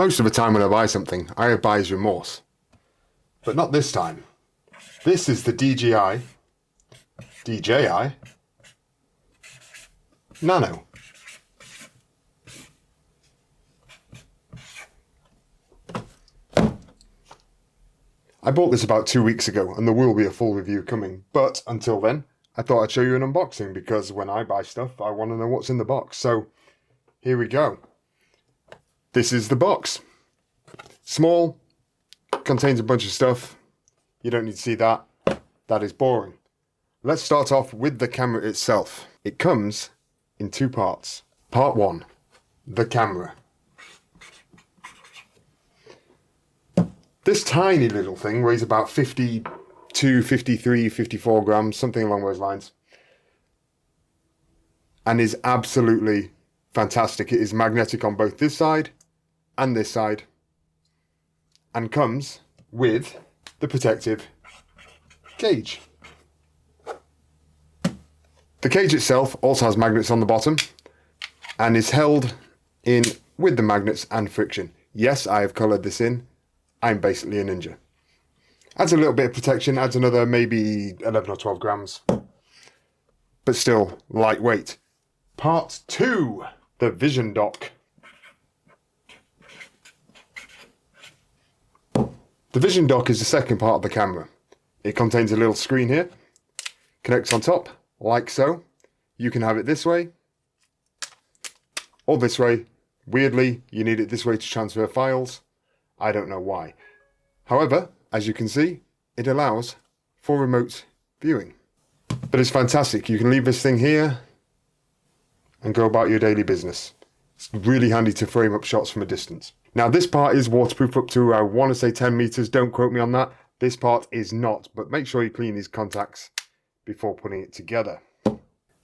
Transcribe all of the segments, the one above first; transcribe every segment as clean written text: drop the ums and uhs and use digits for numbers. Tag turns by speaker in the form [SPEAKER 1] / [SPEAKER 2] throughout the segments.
[SPEAKER 1] Most of the time when I buy something, I have buyer's remorse. But not this time. This is the DJI Nano. I bought this about 2 weeks ago and there will be a full review coming, but until then, I thought I'd show you an unboxing because when I buy stuff, I want to know what's in the box. So, here we go. This is the box. Small, contains a bunch of stuff. You don't need to see that. That is boring. Let's start off with the camera itself. It comes in two parts. Part one, the camera. This tiny little thing weighs about 52, 53, 54 grams, something along those lines. And is absolutely fantastic. It is magnetic on both this side and this side. And comes with the protective cage. The cage itself also has magnets on the bottom and is held in with the magnets and friction. Yes, I have coloured this in. I'm basically a ninja. Adds a little bit of protection, adds another maybe 11 or 12 grams. But still lightweight. Part two, the vision dock. The vision dock is the second part of the camera. It contains a little screen here, connects on top, like so. You can have it this way, or this way. Weirdly, you need it this way to transfer files. I don't know why. However, as you can see, it allows for remote viewing. But it's fantastic. You can leave this thing here and go about your daily business. It's really handy to frame up shots from a distance. Now this part is waterproof up to, I want to say 10 meters. Don't quote me on that. This part is not, but make sure you clean these contacts before putting it together.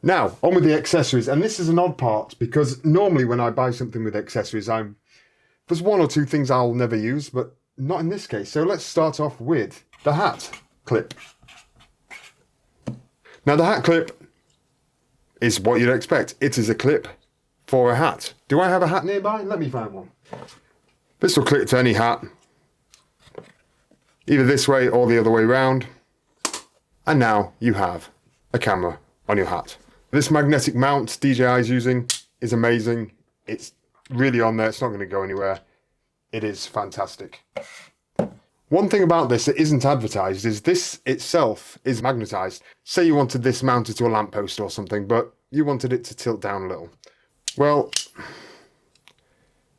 [SPEAKER 1] Now, on with the accessories. And this is an odd part because normally when I buy something with accessories, there's one or two things I'll never use, but not in this case. So let's start off with the hat clip. Now the hat clip is what you'd expect. It is a clip for a hat. Do I have a hat nearby? Let me find one. This will clip to any hat, either this way or the other way round. And now you have a camera on your hat. This magnetic mount DJI is using is amazing. It's really on there. It's not going to go anywhere. It is fantastic. One thing about this that isn't advertised is this itself is magnetized. Say you wanted this mounted to a lamppost or something, but you wanted it to tilt down a little. Well,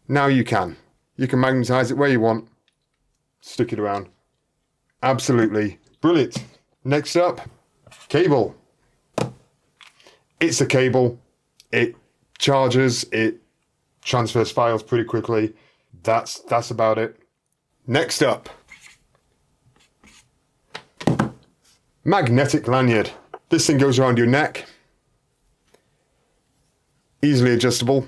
[SPEAKER 1] now you can. You can magnetize it where you want. Stick it around. Absolutely brilliant. Next up, cable. It's a cable. It charges. It transfers files pretty quickly. That's about it. Next up, magnetic lanyard. This thing goes around your neck. Easily adjustable.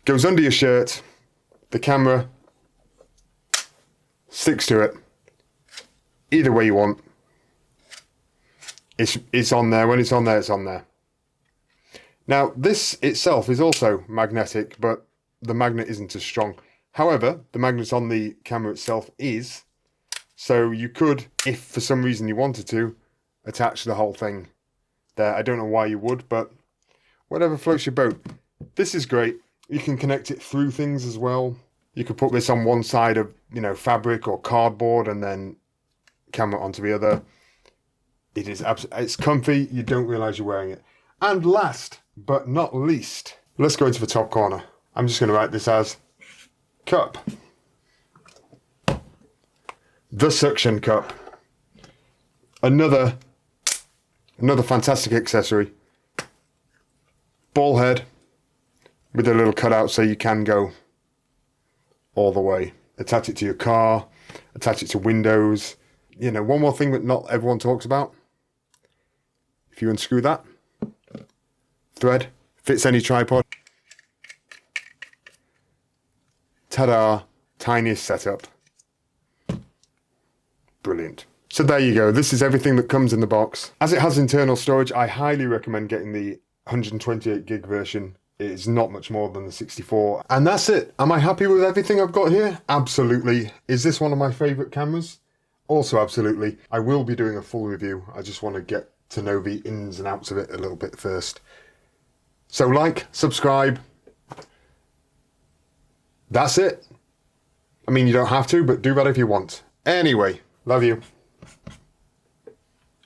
[SPEAKER 1] Goes under your shirt. The camera sticks to it. Either way you want. It's on there. When it's on there, it's on there. Now, this itself is also magnetic, but the magnet isn't as strong. However, the magnet on the camera itself is. So you could, if for some reason you wanted to, attach the whole thing there. I don't know why you would, but whatever floats your boat. This is great. You can connect it through things as well. You could put this on one side of, fabric or cardboard and then camera onto the other. It's comfy. You don't realize you're wearing it. And last but not least, let's go into the top corner. I'm just going to write this as cup. The suction cup. Another fantastic accessory. Ball head with a little cutout so you can go all the way. Attach it to your car, attach it to windows. One more thing that not everyone talks about. If you unscrew that, thread, fits any tripod. Ta-da, tiniest setup. Brilliant. So there you go. This is everything that comes in the box. As it has internal storage, I highly recommend getting the 128 gig version It is not much more than the 64. And that's it. Am I happy with everything I've got here? Absolutely. Is this one of my favourite cameras? Also absolutely. I will be doing a full review. I just want to get to know the ins and outs of it a little bit first. So like, subscribe. That's it. I mean, you don't have to, but do that if you want. Anyway, love you.